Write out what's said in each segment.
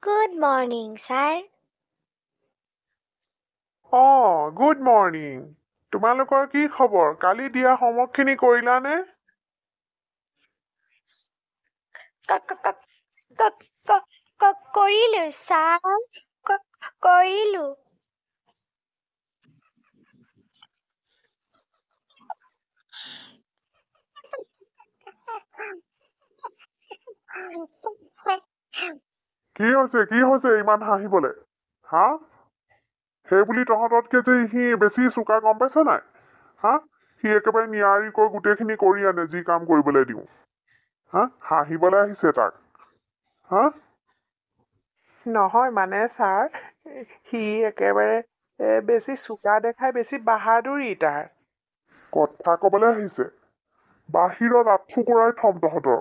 Good morning, sir. Good morning. তোমালোকৰ কি খবৰ? কালি দিয়া হোমৱৰ্কখিনি কৰিলানে? কৰিলো, sir. কৰিলো। কি হৈছে ইমান হাঁহিবলে? হা? সেই বুলি তহঁততকে যে সি বেছি চোকা গম পাইছ নাই? হা? সি একেবাৰে নিয়াৰিকৈ গোটেইখিনি কৰি আনে যি কাম কৰিবলৈ দিওঁ। হা? হাঁহিবলৈ আহিছে তাক। হা? নহয় মানে ছাৰ সি একেবাৰে বেছি চোকা দেখাই বেছি বাহাদুৰি তাৰ কথা কবলৈ আহিছে। বাহিৰত আঁঠু কৰাই থম তহঁতৰ।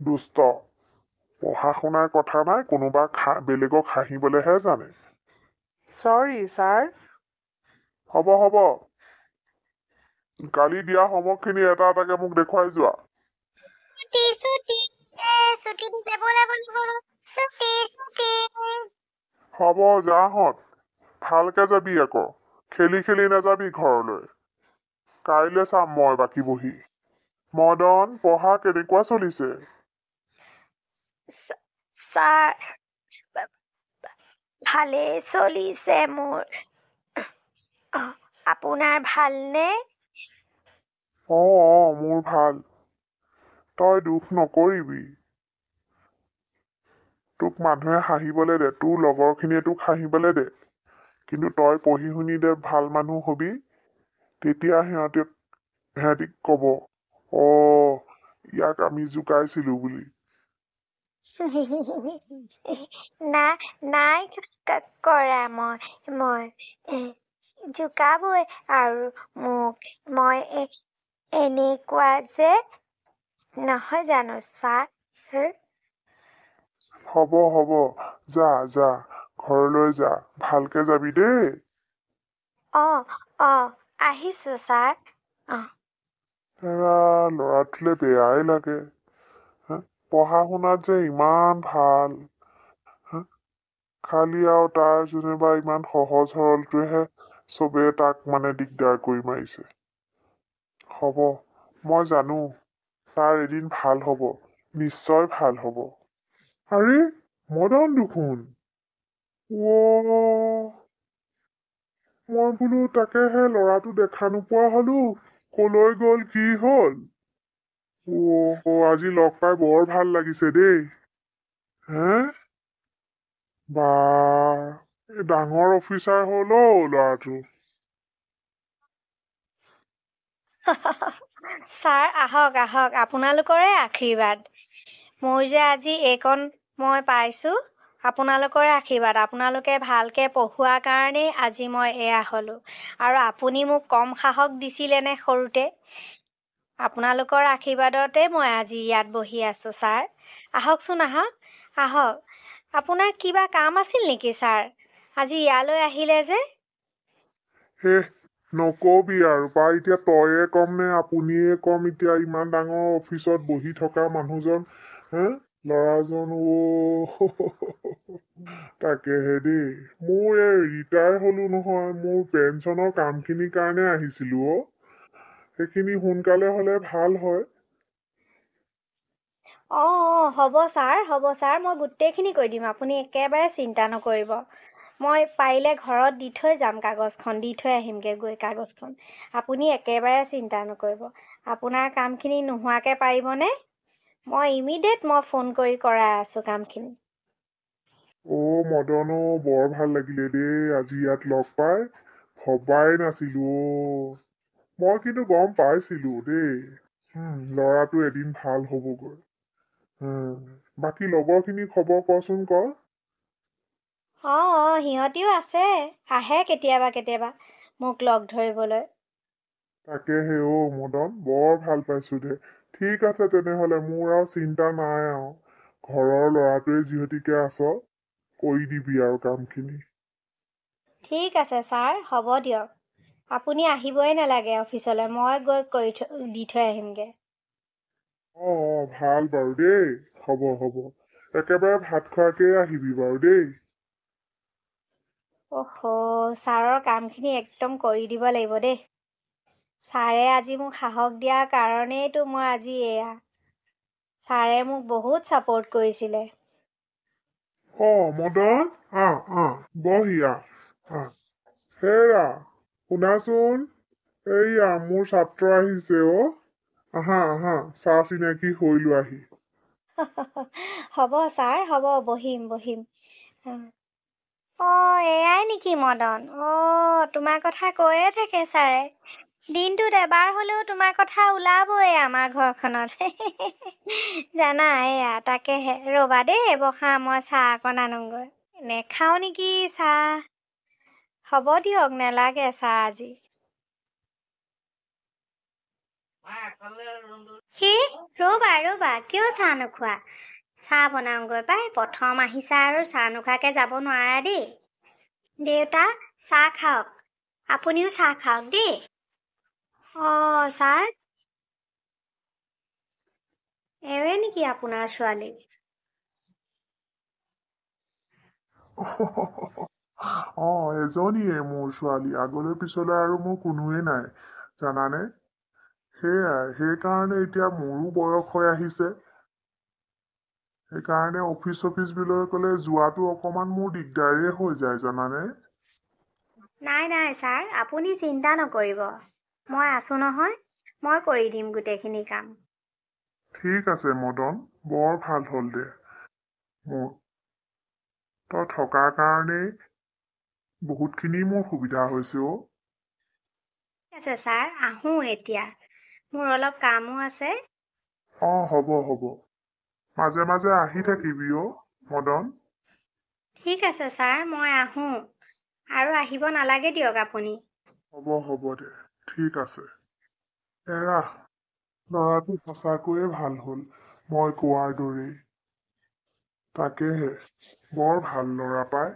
দুষ্ট। পঢ়া শুনাৰ কথা নাই, কোনোবা বেলেগক হাঁহিবলৈহে জানে। চৰি ছাৰ হ'ব। কালি দিয়া হোমৱৰ্কখিনি এটা এটাকে মোক দেখুৱাই যোৱা। হ'ব যাহঁত। ভালকে যাবি আকৌ। খেলি নাযাবি ঘৰলৈ। কাইলৈ চাম মই বাকী বহি। মদন, পঢ়া কেনেকুৱা চলিছে? Sir, ভালেই চলিছে মোৰ। আপোনাৰ ভালনে? মোৰ ভাল। তই দুখ নকৰিবি। তোক মানুহে হাঁহিবলৈ দে, তোৰ লগৰখিনিয়ে তোক হাঁহিবলৈ দে। কিন্তু তই পঢ়ি শুনি দে ভাল মানুহ হবি, তেতিয়া সিহঁতি কব, ইয়াক আমি জোকাইছিলো বুলি। নাই কৰা মই জোকাবই আৰু মোক মই এনেকুৱা যে নহয় জানো ছাৰ? হ'ব যা ঘৰলৈ যা, ভালকে যাবি দেই। আহিছো ছাৰ। ল'ৰাটোলে বেয়াই লাগে। পঢ়া শুনাত যে ইমান ভাল, খালি আৰু তাৰ যেনিবা ইমান সহজ সৰলটোৱেহে চবে তাক মানে দিগদাৰ কৰি মাৰিছে। হ'ব, মই জানো তাৰ এদিন ভাল হ'ব, নিশ্চয় ভাল হ'ব। আৰে মদন দেখোন। মই বোলো তাকেহে ল'ৰাটো দেখা নোপোৱা হলো, কলৈ গল কি হল? আজি লগ পাই বৰ ভাল লাগিছে দেই। বা ডাঙৰ অফিচাৰ হ'ল ল'ৰাটো। ছাৰ আহক আপোনালোকৰে আশীৰ্বাদ। মোৰ যে আজি এইকণ মই পাইছোঁ, আপোনালোকৰে আশীৰ্বাদ। আপোনালোকে ভালকৈ পঢ়োৱাৰ কাৰণেই আজি মই এয়া হ'লোঁ। আৰু আপুনি মোক কম সাহস দিছিলেনে সৰুতে? আপোনালোকৰ আশীৰ্বাদতে মই আজি ইয়াত বহি আছোঁ ছাৰ। আহকচোন আহক। আপোনাৰ কিবা কাম আছিল নেকি ছাৰ? আজি ইয়ালৈ আহিলে যে? নকবি আৰু বা, এতিয়া তয়ে কম নে আপুনিয়ে কম? এতিয়া ইমান ডাঙৰ অফিচত বহি থকা মানুহজন, ল'ৰাজন তাকেহে দেই। মোৰ ৰিটায়াৰ হলো নহয়, মোৰ পেঞ্চনৰ কামখিনিৰ কাৰণে আহিছিলো সেইখিনি সোনকালে হলে ভাল হয়। হ'ব ছাৰ, মই গোটেইখিনি কৰি দিম। আপুনি একেবাৰে চিন্তা নকৰিব। মই পাৰিলে ঘৰত দি থৈ যাম কাগজখন, দি থৈ আহিমগৈ গৈ কাগজখন। আপুনি একেবাৰে চিন্তা নকৰিব। আপোনাৰ কামখিনি নোহোৱাকৈ পাৰিবনে? মই ইমিডিয়েট ফোন কৰি কৰাই আছোঁ কামখিনি। মদন, বৰ ভাল লাগিলে দেই আজি ইয়াত লগ পাই। ভবাই নাছিলো মই কিন্তু গম পাইছিলো দেই, ল'ৰাটো এদিন ভাল হ'বগৈ। বাকী লগৰখিনি খবৰ কচোন ক। সিহঁতিও আছে, আহে কেতিয়াবা মোক লগ ধৰিবলৈ। তাকেহে মদন, বৰ ভাল পাইছো দে। ঠিক আছে তেনেহলে, মোৰ আৰু চিন্তা নাই আৰু। ঘৰৰ ল'ৰাটোৱে যিহেতুকে আছ, কৰি দিবি আৰু কামখিনি। ঠিক আছে ছাৰ, হ'ব দিয়ক। আপুনি আহিবই নালাগে অফিচলৈ, মই গৈ দি থৈ আহিমগৈ। ভাল বাৰু দেই। হ'ব। একেবাৰে ভাত খোৱাকেই আহিবি বাৰু দেই। অহো, ছাৰৰ কামখিনি একদম কৰি দিব লাগিব দেই। ছাৰে আজি মোক সাহস দিয়াৰ কাৰণেইতো মই আজি এয়া। ছাৰে মোক বহুত ছাপোৰ্ট কৰিছিলে। মদন, বহি আহ। হেৰা, শুনাচোন, এইয়া মোৰ ছাত্ৰ আহিছে অ'। আহা, চাহ চিনাকি হৈ লোৱাহি। হ'ব ছাৰ, হ'ব, বহিম। এয়াই নেকি মদন? তোমাৰ কথা কৈয়ে থাকে ছাৰে। দিনটোত এবাৰ হ'লেও তোমাৰ কথা ওলাবই আমাৰ ঘৰখনত। জানা, এয়া তাকেহে। ৰ'বা দেই, বহা, মই চাহ অকণ আনোগৈ। নেখাওঁ নেকি চাহ? হ'ব দিয়ক, নেলাগে চাহ আজি। ৰ'বা, কিয় চাহ নোখোৱা? চাহ বনাওঁগৈ পাই। প্ৰথম আহিছা আৰু চাহ নোখোৱাকে যাব নোৱাৰা দেই। দেউতা, চাহ খাওক। আপুনিও চাহ খাওক দেই। ছাৰ, এৱে নেকি আপোনাৰ ছোৱালী? এজনীয়ে মোৰ ছোৱালী। আগলৈ পিছলৈ আৰু মোৰ কোনোৱে নাই, জানানে? সেইকাৰণে এতিয়া মোৰো বয়স হৈ আহিছে। সেইকাৰণে অফিচ বিলাক গ'লে যোৱাটো অকমান মোৰ দিগদাৰেই হৈ যায়, জানানে? নাই ছাৰ, আপুনি চিন্তা নকৰিব। মই আছো নহয়, মই কৰি দিম গোটেইখিনি কাম। ঠিক আছে মদন, বৰ ভাল হ'ল দে। মোৰ তই থকাৰ কাৰণেই বহুতখিনি মোৰ সুবিধা হৈছে অ'। ঠিক আছে ছাৰ, আহোঁ এতিয়া। মোৰ অলপ কামো আছে। হ'ব। মাজে মাজে আহি থাকিবি অ', মদন। ঠিক আছে ছাৰ, মই আহোঁ। আৰু আহিব নালাগে দিয়ক আপুনি। হ'ব দে, ঠিক আছে। এৰা, ল'ৰাটো সঁচাকৈয়ে ভাল হ'ল, মই কোৱাৰ দৰেই। তাকেহে, বৰ ভাল ল'ৰা পাই।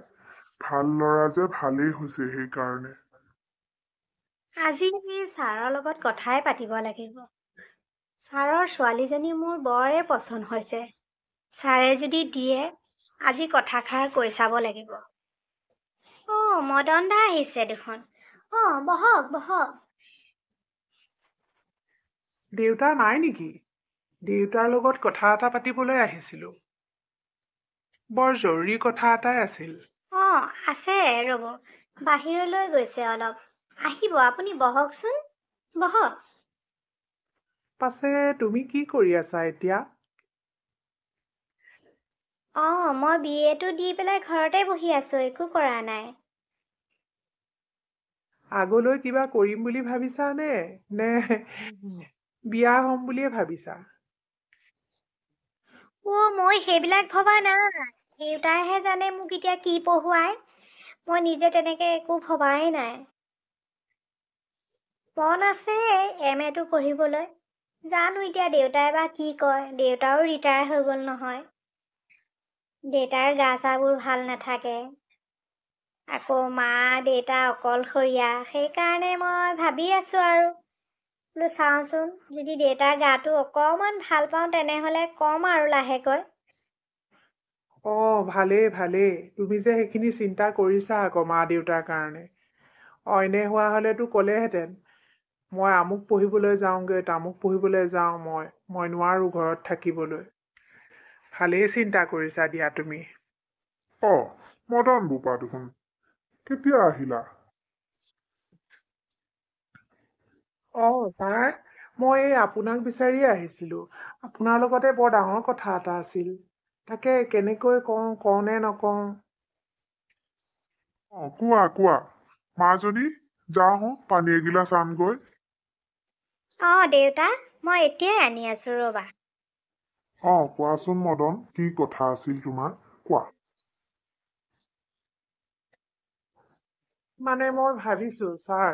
ভাল ল'ৰা যে ভালেই হৈছে সেইকাৰণে। আজি ছাৰৰ লগত কথাই পাতিব লাগিব। ছাৰৰ ছোৱালীজনী মোৰ বৰে পচন্দ হৈছে। ছাৰে যদি দিয়ে, আজি কথাষাৰ কৈ চাব লাগিব। মদন দা আহিছে দেখোন। বহক। দেউতা নাই নেকি? দেউতাৰ লগত কথা এটা পাতিবলৈ আহিছিলোঁ। বৰ জৰুৰী কথা এটাই আছিল। আছে, ৰ'ব। বাহিৰলৈ গৈছে অলপ। আহিব, আপুনি বহকচোন। বহক। পাছে তুমি কি কৰি আছা এতিয়া? মই BA টো দি পেলাই ঘৰতে বহি আছো, একো কৰা নাই। আগলৈ কিবা কৰিম বুলি ভাবিছা নে বিয়া হ'ম বুলিয়ে ভাবিছা? মই সেইবিলাক ভবা নাই। দেউতাইহে জানে মোক এতিয়া কি পঢ়ুৱাই। মই নিজে তেনেকে একো ভবাই নাই। মন আছে MA টো পঢ়িবলৈ। জানো এতিয়া দেউতাই বা কি কয়। দেউতাও ৰিটায়াৰ হৈ গ'ল নহয়। দেউতাৰ গা চাবোৰ ভাল নাথাকে। আকৌ মা দেউতা অকলশৰীয়া। সেইকাৰণে মই ভাবি আছো আৰু বোলো চাওঁচোন, যদি দেউতাৰ গাটো অকণমান ভাল পাওঁ তেনেহ'লে ক'ম আৰু লাহেকৈ। ভালেই। তুমি যে সেইখিনি চিন্তা কৰিছা আকৌ মা দেউতাৰ কাৰণে। অইনে হোৱা হ'লেতো ক'লেহেঁতেন, মই আমুক পঢ়িবলৈ যাওঁগৈ, তামুক পঢ়িবলৈ যাওঁ, মই নোৱাৰো ঘৰত থাকিবলৈ। ভালেই চিন্তা কৰিছা দিয়া তুমি। মদন বোপা দেখোন। কেতিয়া আহিলা? ছাৰ, মই আপোনাক বিচাৰিয়ে আহিছিলোঁ। আপোনাৰ লগতে বৰ ডাঙৰ কথা এটা আছিল। তাকে কেনেকৈ কওঁ নে নকওঁ। কোৱা। মাজনী, যাওঁ পানী এগিলাচ আনগৈ। দেউতা, মই এতিয়াই আনি আছো ৰ'বা। কোৱাচোন মদন, কি কথা আছিল তোমাৰ? কোৱা। মই ভাবিছো ছাৰ,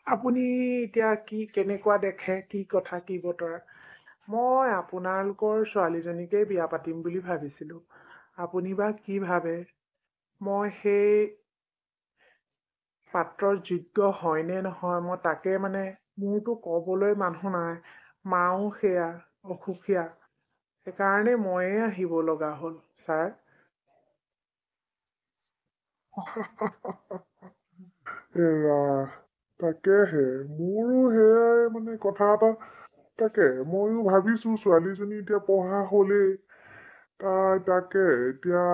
আপুনি এতিয়া কেনেকুৱা দেখে, কি কথা কি বতৰা। মই আপোনালোকৰ ছোৱালীজনীকে বিয়া পাতিম বুলি ভাবিছিলো। আপুনি বা কি ভাবে? মই সেই পাত্ৰৰ যোগ্য হয় নে নহয়, মই তাকে মোৰতো ক'বলৈ মানুহ নাই। মাও সেয়া অসুখীয়া। সেইকাৰণে ময়ে আহিব লগা হ'ল ছাৰ। এৰা তাকেহে মোৰো সেয়াই মানে কথা এটা তাকে ময়ো ভাবিছো ছোৱালীজনী এতিয়া পঢ়া হ'লেই তাকে এতিয়া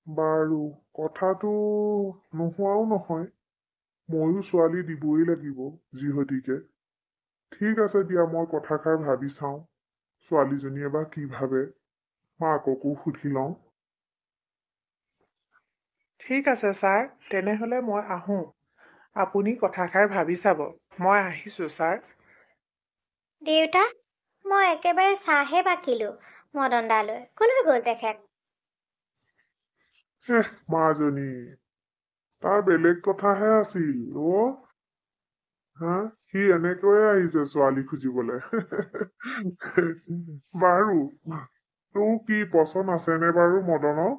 বাৰু কথাটো নোহোৱাও নহয় ময়ো ছোৱালী দিবই লাগিব যিহতিকে ঠিক আছে দিয়া মই কথাষাৰ ভাবি চাওঁ ছোৱালীজনীয়ে বা কি ভাবে মাককো সুধি লওঁ ঠিক আছে ছাৰ, তেনেহ'লে মই আহোঁ। আপুনি কথাষাৰ ভাবি চাব। মই আহিছোঁ ছাৰ। দেউতা মই একেবাৰে চাহে বাকিলো মদন দালৈ কলৈ গ'ল তেখেত মাজনী তাৰ বেলেগ কথাহে আছিল হা সি এনেকৈয়ে আহিছে ছোৱালী খুজিবলে বাৰু তোৰ কি পচন্দ আছেনে বাৰু মদনৰ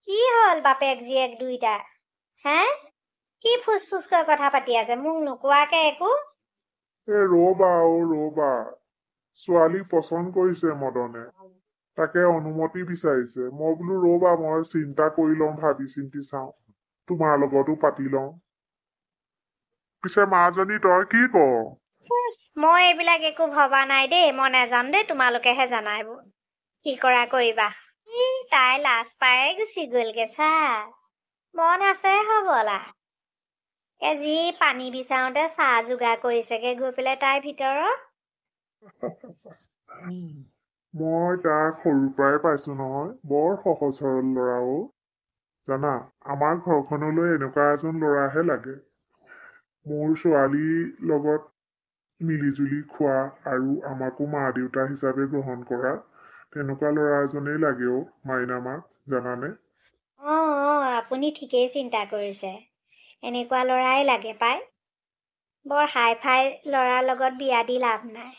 কি হ'ল বাপেক জীয়েক দুইটা হে কি ফুচফুচকৈ কথা পাতি আছে মোক নোকোৱাকে একো ৰবা ৰবা ছোৱালী পচন্দ কৰিছে মদনে তাকে অনুমতি বিচাৰিছে মই বোলো ৰবা মই চিন্তা কৰি লওঁ ভাবি চিন্তি চাওঁ তোমাৰ লগতো পাতি লওঁ পিছে মাজনী তই কি কৰ মই এইবিলাক একো ভবা নাই দেই মই নেজানো দেই তোমালোকেহে জানা এইবোৰ কি কৰা কৰিবা তাই লাজ পায়ে গুচি গ'লগে চা মন আছে হবলা যি পানী বিচাৰোতে চাহ যোগাৰ কৰিছেগে গৈ পেলাই তাইৰ ভিতৰত মই তাক সৰুৰ পৰাই পাইছো নহয় বৰ সহজ সৰল ল'ৰা জানা আমাৰ ঘৰখনলৈ এনেকুৱা এজন ল'ৰাহে লাগে মোৰ ছোৱালীৰ লগত মিলিজুলি খোৱা আৰু আমাকো মা দেউতা হিচাপে গ্ৰহণ কৰা তেনেকুৱা ল'ৰা এজনেই লাগে মাইনা মাক জানানে আপুনি ঠিকেই চিন্তা কৰিছে এনেকুৱা ল'ৰাই লাগে পাই বৰ হাই ফাই ল'ৰাৰ লগত বিয়া দি লাভ নাই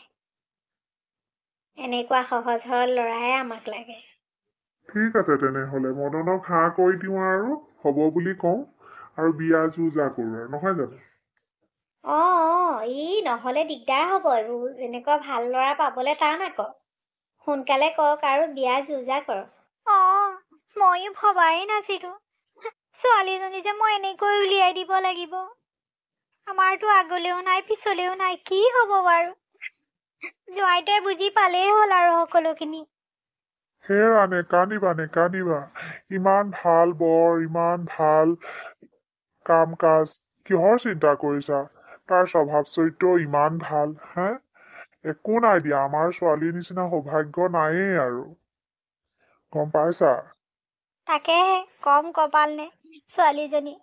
এনেকুৱা সহজ সৰল ল'ৰাই আমাক লাগে ঠিক আছে তেনেহলে মদনক হাঁ কৰি দিওঁ আৰু হ'ব বুলি কওঁ আৰু বিয়া যো-জা কৰো আৰু নহয় জানো ই নহলে দিগদাৰ হ'ব এইবোৰ এনেকুৱা ভাল ল'ৰা পাবলে টান আকৌ সোনকালে কওক আৰু বিয়া যো-জা কৰক ময়ো ভবাই নাছিলো ছোৱালীজনী যে মই এনেকৈ উলিয়াই দিব লাগিব আমাৰতো আগলেও নাই পিছলেও নাই কি হ'ব বাৰু জোঁৱাইটোৱে বুজি পালেই হ'ল আৰু সকলোখিনি হেৰা নেকান্দিবা ইমান ভাল বৰ ইমান ভাল কাম কাজ কিহৰ চিন্তা কৰিছা তাৰ স্বভাৱ চৰিত্ৰ ইমান ভাল হে একো নাই দিয়া আমাৰ ছোৱালীৰ নিচিনা সৌভাগ্য নায়েই আৰু গম পাইছা তাকেহে কম কপাল নে ছোৱালীজনী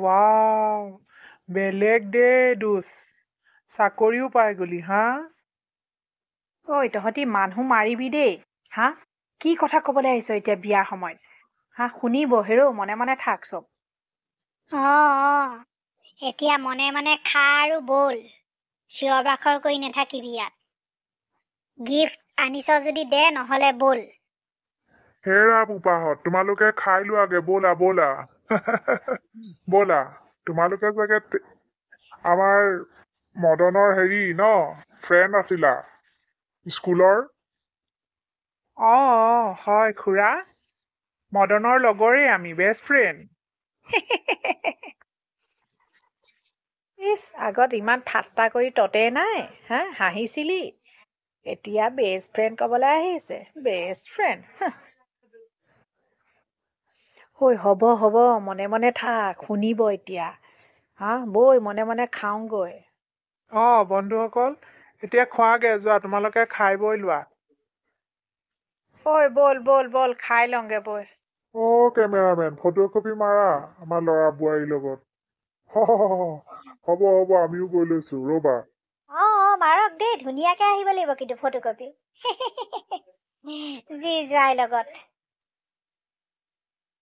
ৱাও বেলেগ দেই দোষ চাকৰিও পাই গলি হা ঐ তহঁতি মানুহ মাৰিবি দেই হা কি কথা ক'বলৈ আহিছ এতিয়া বিয়াৰ সময়ত হা শুনিব হেৰৌ মনে মনে থাক চব এতিয়া মনে মনে খা আৰু বল চিঞৰ বাখৰ কৰি নাথাকিবি ইয়াত গিফ্ট আনিছ যদি দে নহলে বল হেৰা বোপাহঁত তোমালোকে খাই লোৱাগে ব'লা ব'লা তোমালোকে চাগে আমাৰ মদনৰ হেৰি ন ফ্ৰেণ্ড আছিলা স্কুলৰ হয় খুৰা মদনৰ লগৰেই আমি বেষ্ট ফ্ৰেণ্ড ইছ আগত ইমান ঠাট্টা কৰি ততে নাই হা হাঁহিছিলি এতিয়া বেষ্ট ফ্ৰেণ্ড ক'বলৈ আহিছে বেষ্ট ফ্ৰেণ্ড ঐ হ'ব মনে মনে থাক শুনিব এতিয়া হা বৈ মনে মনে খাওঁগৈ বন্ধুসকল এতিয়া খোৱাগে যোৱা তোমালোকে খাই বৈ লোৱা ঐ বল খাই লওঁগে বৈ কেমেৰামেন ফটো কপি মাৰা আমাৰ ল'ৰা বোৱাৰীৰ লগত হ'ব আমিও গৈ লৈছো ৰবা মাৰক দেই ধুনীয়াকে আহিব লাগিব কিন্তু ফটোকপি যি যাই লগত